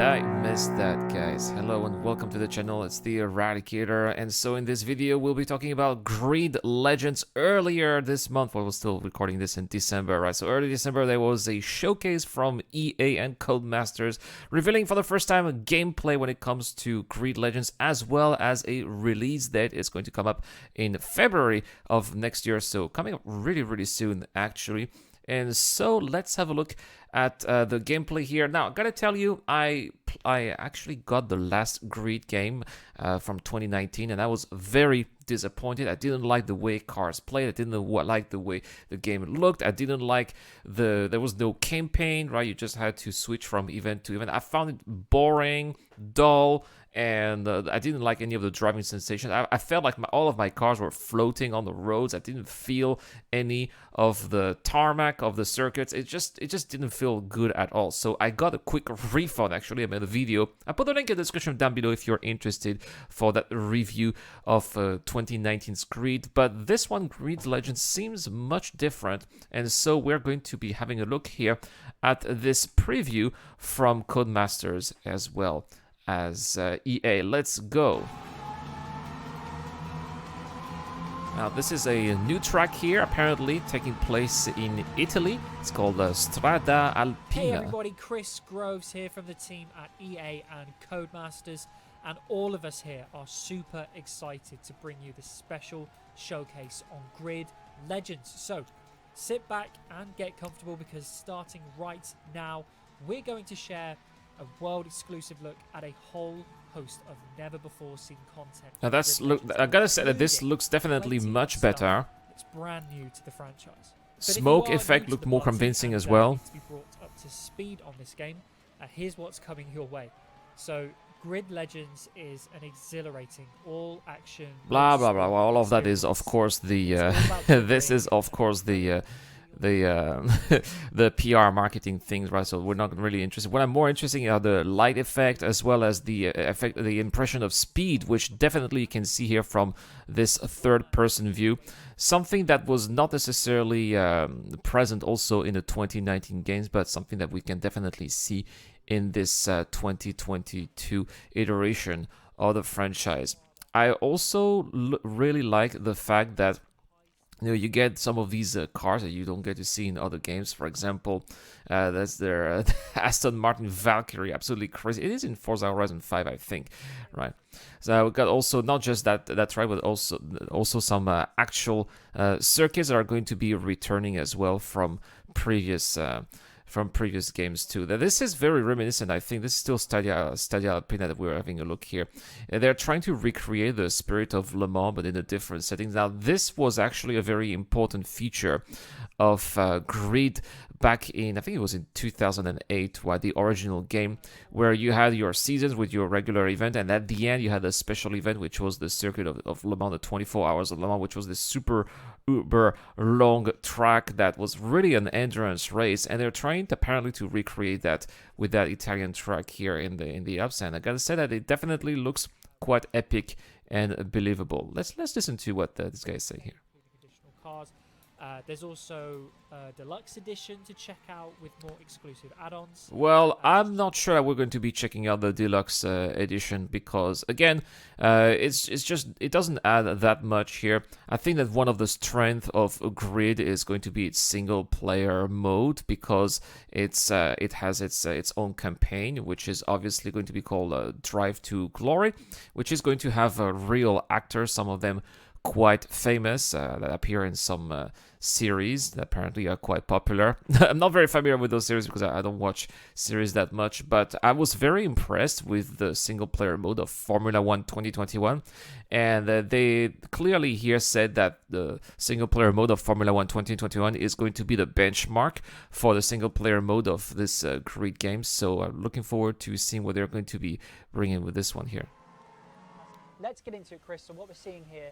I missed that, guys. Hello and welcome to the channel. It's the Eradicator, and so in this video we'll be talking about Grid Legends. Earlier this month, well, we're still recording this in December, right? So early December there was a showcase from EA and Codemasters revealing for the first time a gameplay when it comes to Grid Legends, as well as a release date. It's going to come up in February of next year, so coming up really soon actually. And so let's have a look at the gameplay here. Now, I gotta tell you, I actually got the last Grid game from 2019, and I was very disappointed. I didn't like the way cars played. I didn't like the way the game looked. I didn't like there was no campaign, right? You just had to switch from event to event. I found it boring, dull, and I didn't like any of the driving sensations. I felt like all of my cars were floating on the roads. I didn't feel any of the tarmac of the circuits. It just didn't feel good at all. So I got a quick refund. Actually, I made a video. I put the link in the description down below if you're interested for that review of 2019's Grid. But this one, Grid Legends, seems much different, and so we're going to be having a look here at this preview from Codemasters as well as EA. Let's go. Now this is a new track here, apparently taking place in Italy. It's called Strada Alpina. Hey everybody, Chris Groves here from the team at EA and Codemasters, and all of us here are super excited to bring you this special showcase on Grid Legends. So sit back and get comfortable, because starting right now we're going to share a world exclusive look at a whole host of never before seen content. Now I gotta say that this looks definitely much better. It's brand new to the franchise. Smoke effect looked more convincing as well. To be brought up to speed on this game, here's what's coming your way. So Grid Legends is an exhilarating all-action blah blah blah. Well, all of that is of course the this is of course the the PR marketing things, right? So we're not really interested. What I'm more interested in are the light effect, as well as the effect, the impression of speed, which definitely you can see here from this third-person view. Something that was not necessarily present also in the 2019 games, but something that we can definitely see in this 2022 iteration of the franchise. I also really like the fact that you get some of these cars that you don't get to see in other games. For example, that's their Aston Martin Valkyrie, absolutely crazy. It is in Forza Horizon 5, I think, right? So we got also not just that track, but also some actual circuits that are going to be returning as well from previous games too. This is very reminiscent. I think this is still Strada Alpina that we're having a look here. They're trying to recreate the spirit of Le Mans, but in a different setting. Now, this was actually a very important feature of Grid back in, I think it was in 2008, right, the original game, where you had your seasons with your regular event, and at the end you had a special event, which was the circuit of Le Mans, the 24 hours of Le Mans, which was this super uber long track that was really an endurance race, and they're trying apparently to recreate that with that Italian track here in the Alps. And I gotta say that it definitely looks quite epic and believable. Let's listen to what this guy say here. Additional cars. There's also a deluxe edition to check out with more exclusive add-ons. Well, I'm not sure that we're going to be checking out the deluxe edition, because again, it doesn't add that much here. I think that one of the strengths of Grid is going to be its single player mode, because it has its own campaign, which is obviously going to be called Drive to Glory, which is going to have real actors, some of them quite famous, that appear in some series that apparently are quite popular. I'm not very familiar with those series because I don't watch series that much, but I was very impressed with the single player mode of Formula 1 2021, and they clearly here said that the single player mode of Formula 1 2021 is going to be the benchmark for the single player mode of this Grid game. So I'm looking forward to seeing what they're going to be bringing with this one here. Let's get into it, Chris. So what we're seeing here,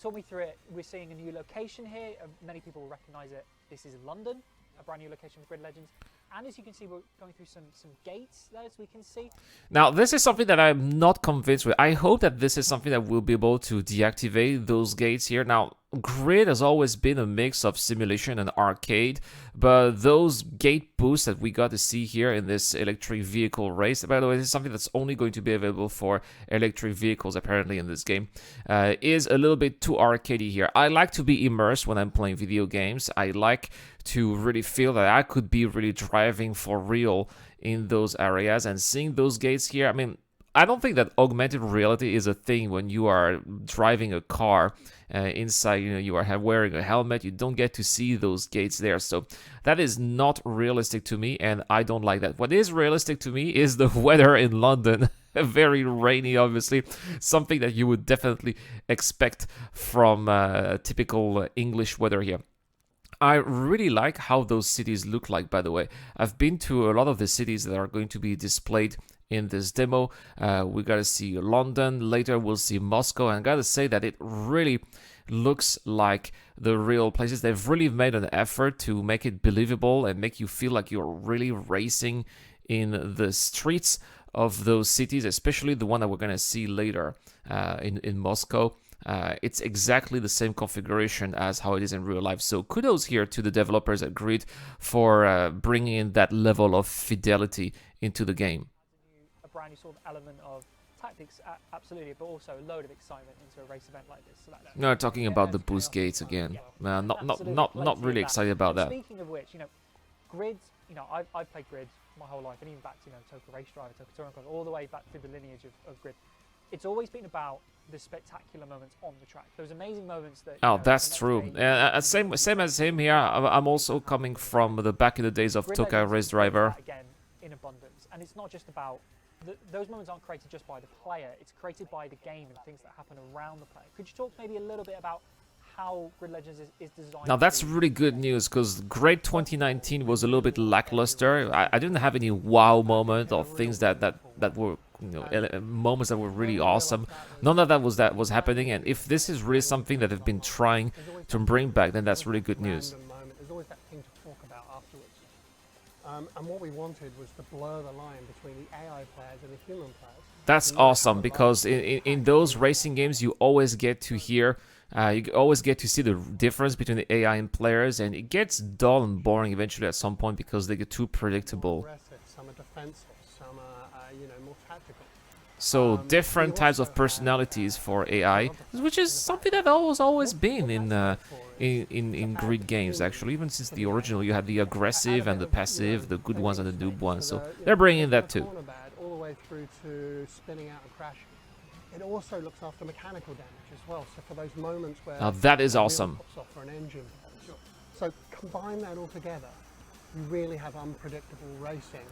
talk me through it. We're seeing a new location here. Many people will recognize it. This is London, a brand new location for Grid Legends. And as you can see, we're going through some gates there, as we can see. Now, this is something that I'm not convinced with. I hope that this is something that we'll be able to deactivate those gates here. Now, Grid has always been a mix of simulation and arcade, but those gate boosts that we got to see here in this electric vehicle race, by the way, this is something that's only going to be available for electric vehicles apparently in this game, is a little bit too arcadey here. I like to be immersed when I'm playing video games. I like to really feel that I could be really driving for real in those areas, and seeing those gates here, I mean, I don't think that augmented reality is a thing when you are driving a car inside, you are wearing a helmet, you don't get to see those gates there. So that is not realistic to me, and I don't like that. What is realistic to me is the weather in London. Very rainy, obviously, something that you would definitely expect from typical English weather here. I really like how those cities look like, by the way. I've been to a lot of the cities that are going to be displayed in this demo. We got to see London, later we'll see Moscow, and I got to say that it really looks like the real places. They've really made an effort to make it believable and make you feel like you're really racing in the streets of those cities, especially the one that we're going to see later in Moscow. It's exactly the same configuration as how it is in real life. So kudos here to the developers at Grid for bringing in that level of fidelity into the game. A brand new sort of element of tactics, absolutely, but also a load of excitement into a race event like this. So that's No, talking about the boost gates again. Not really excited about that. Speaking of which, Grid, I've played Grid my whole life, and even back to Toka Race Driver, Toka Touring Car, all the way back through the lineage of Grid. It's always been about the spectacular moments on the track. Those amazing moments that. Oh, that's true. Same as him here. I'm also coming from the back in the days of Toka Race Driver. Again, in abundance, and it's not just about those moments aren't created just by the player. It's created by the game and things that happen around the player. Could you talk maybe a little bit about how Grid Legends is designed? Now that's really good news, because Great 2019 was a little bit lackluster. I didn't have any wow moment or things that were moments that were really awesome. None of that was happening, and if this is really something that they've been trying to bring back, then that's really good news. There's always that thing to talk about afterwards. And what we wanted was to blur the line between the AI players and the human players. That's awesome, because in those racing games you always get to hear, you always get to see the difference between the AI and players, and it gets dull and boring eventually at some point because they get too predictable. Some are defensive, some are more tactical. So different types of personalities for AI, which is something that always been in Grid games, actually. Even since the original, you had the aggressive and the passive, the good ones and the noob ones. So they're bringing that too. All the way through to spinning out and crashing. It also looks after mechanical damage as well. So for those moments where now that is awesome. Or an engine pops. So combine that all together, you really have unpredictable racing.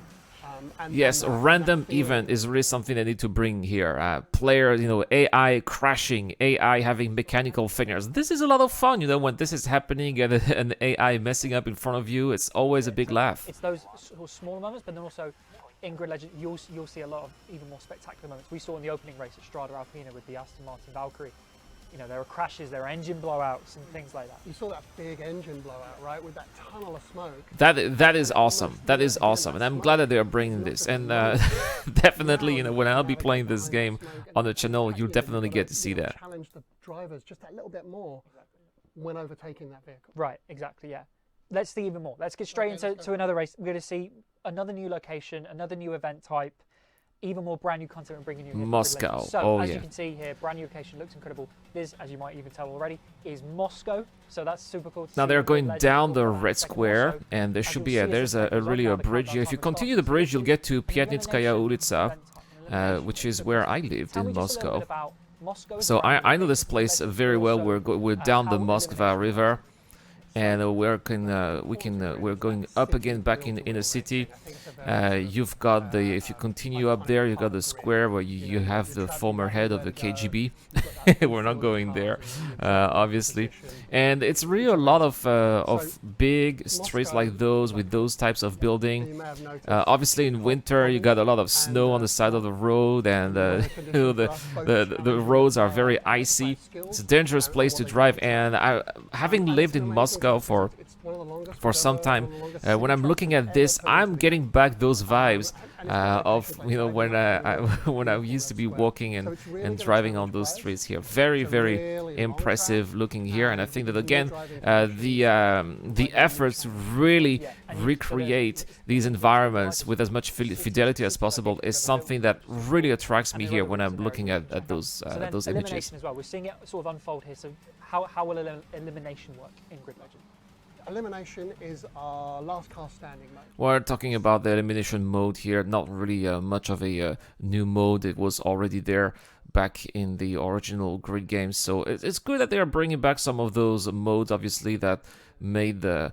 Yes, random event is really something they need to bring here. Players, AI crashing, AI having mechanical failures. This is a lot of fun, when this is happening and an AI messing up in front of you. It's always a big laugh. It's those sort of small moments, but then also in Grid Legend, you'll see a lot of even more spectacular moments. We saw in the opening race at Strada Alpina with the Aston Martin Valkyrie. There are crashes, there are engine blowouts and things like that. You saw that big engine blowout, right, with that tunnel of smoke. That is awesome. That is awesome, and I'm glad that they are bringing this. And definitely, when I'll be playing this game on the channel, you'll definitely get to see that. Challenge the drivers just a little bit more when overtaking that vehicle. Right, exactly, yeah. Let's see even more. Let's get straight into another race. We're going to see another new location, another new event type. Even more brand new content we're bringing you here. Moscow. So as you can see here, brand new location, looks incredible. This, as you might even tell already, is Moscow. So that's super cool. Now they're going down the red square, and there should be there's really a bridge here. If you continue the bridge, you'll get to Piatnitskaya Ulica, which is where I lived in Moscow. So I know this place very well. We're down the Moskva River, and we're going up again back in the city. You've got if you continue up there, you've got the square where you have the former head of the KGB. We're not going there, obviously. And it's really a lot of big streets like those with those types of building. Obviously in winter you got a lot of snow on the side of the road, and the roads are very icy. It's a dangerous place to drive, and having lived in Moscow for one of the longest. for some time. When I'm looking at this, I'm getting back those vibes of, you know, when when I used to be walking and driving on those streets here. Very, very impressive looking here, and I think that again the efforts to really recreate these environments with as much fidelity as possible is something that really attracts me here when I'm looking at those images. Elimination as well. We're seeing it sort of unfold here. So how will elimination work in Grid Legend? Elimination is our last cast standing mode. We're talking about the elimination mode here, not really much of a new mode. It was already there back in the original Grid games, so it's good that they are bringing back some of those modes, obviously, that made the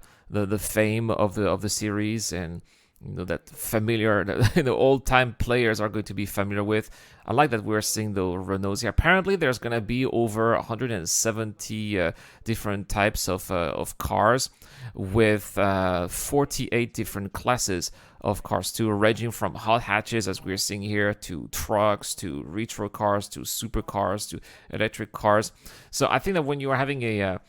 fame of the series, and you know, that familiar, that old-time players are going to be familiar with. I like that we're seeing the Renaults here. Apparently, there's going to be over 170 different types of cars, with 48 different classes of cars too, ranging from hot hatches, as we're seeing here, to trucks, to retro cars, to supercars, to electric cars. So I think that when you are having a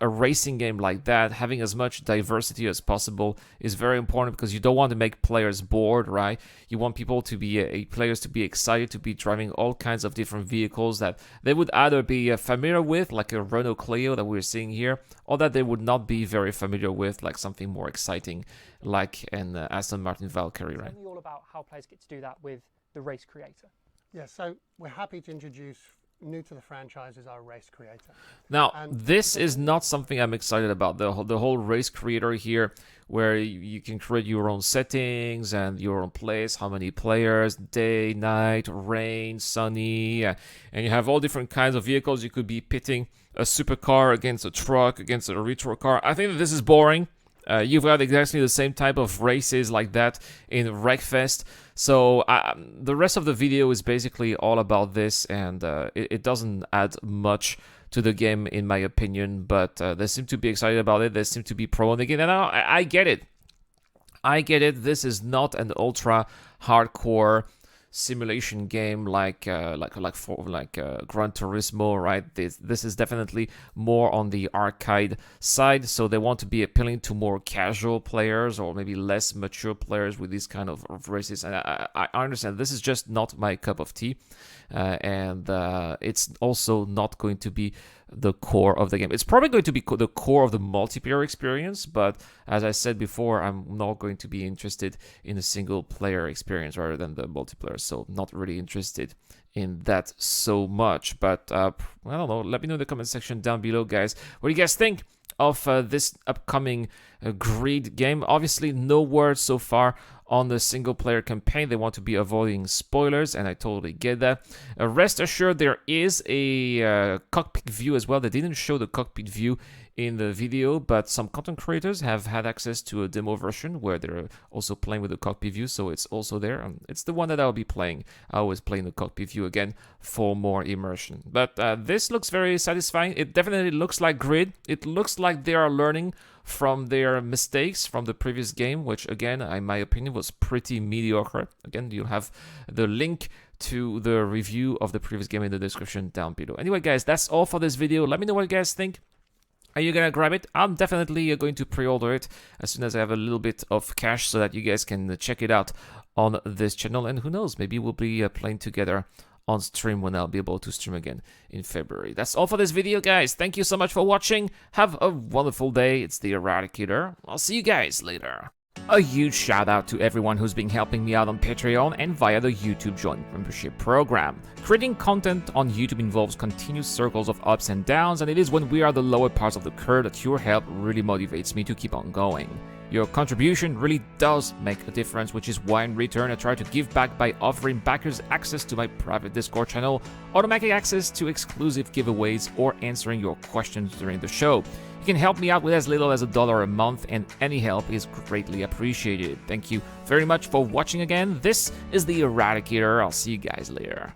racing game like that, having as much diversity as possible is very important, because you don't want to make players bored, right? You want people to be players to be excited to be driving all kinds of different vehicles that they would either be familiar with, like a Renault Clio that we're seeing here, or that they would not be very familiar with, like something more exciting, like an Aston Martin Valkyrie, right? Tell me all about how players get to do that with the race creator. Yeah, so we're happy to introduce, new to the franchise, is our race creator. Now, And this is not something I'm excited about, the whole race creator here, where you can create your own settings and your own place, how many players, day, night, rain, sunny, and you have all different kinds of vehicles. You could be pitting a supercar against a truck, against a retro car. I think that this is boring. You've got exactly the same type of races like that in Wreckfest. So the rest of the video is basically all about this, and it doesn't add much to the game, in my opinion. But they seem to be excited about it. They seem to be promoting it, and I get it. I get it. This is not an ultra hardcore simulation game like Gran Turismo, right? This is definitely more on the arcade side, so they want to be appealing to more casual players or maybe less mature players with these kind of races. And I understand this is just not my cup of tea, and it's also not going to be the core of the game. It's probably going to be the core of the multiplayer experience, but as I said before, I'm not going to be interested in a single player experience rather than the multiplayer, so not really interested in that so much. But I don't know, let me know in the comment section down below, guys, what do you guys think of this upcoming Grid game. Obviously, no word so far on the single player campaign. They want to be avoiding spoilers, and I totally get that. Rest assured, there is a cockpit view as well. They didn't show the cockpit view in the video, but some content creators have had access to a demo version where they're also playing with the cockpit view, so it's also there. It's the one that I'll be playing. I was playing the cockpit view again for more immersion. But this looks very satisfying. It definitely looks like Grid. It looks like they are learning from their mistakes from the previous game, which again, in my opinion, was pretty mediocre. Again, you'll have the link to the review of the previous game in the description down below. Anyway, guys, that's all for this video. Let me know what you guys think. Are you gonna grab it? I'm definitely going to pre-order it as soon as I have a little bit of cash so that you guys can check it out on this channel. And who knows, maybe we'll be playing together on stream when I'll be able to stream again in February. That's all for this video, guys. Thank you so much for watching. Have a wonderful day. It's the Eradicator. I'll see you guys later. A huge shout out to everyone who's been helping me out on Patreon and via the YouTube Join membership program. Creating content on YouTube involves continuous circles of ups and downs, and it is when we are the lower parts of the curve that your help really motivates me to keep on going. Your contribution really does make a difference, which is why in return I try to give back by offering backers access to my private Discord channel, automatic access to exclusive giveaways, or answering your questions during the show. You can help me out with as little as $1 a month, and any help is greatly appreciated. Thank you very much for watching again. This is the Eradicator. I'll see you guys later.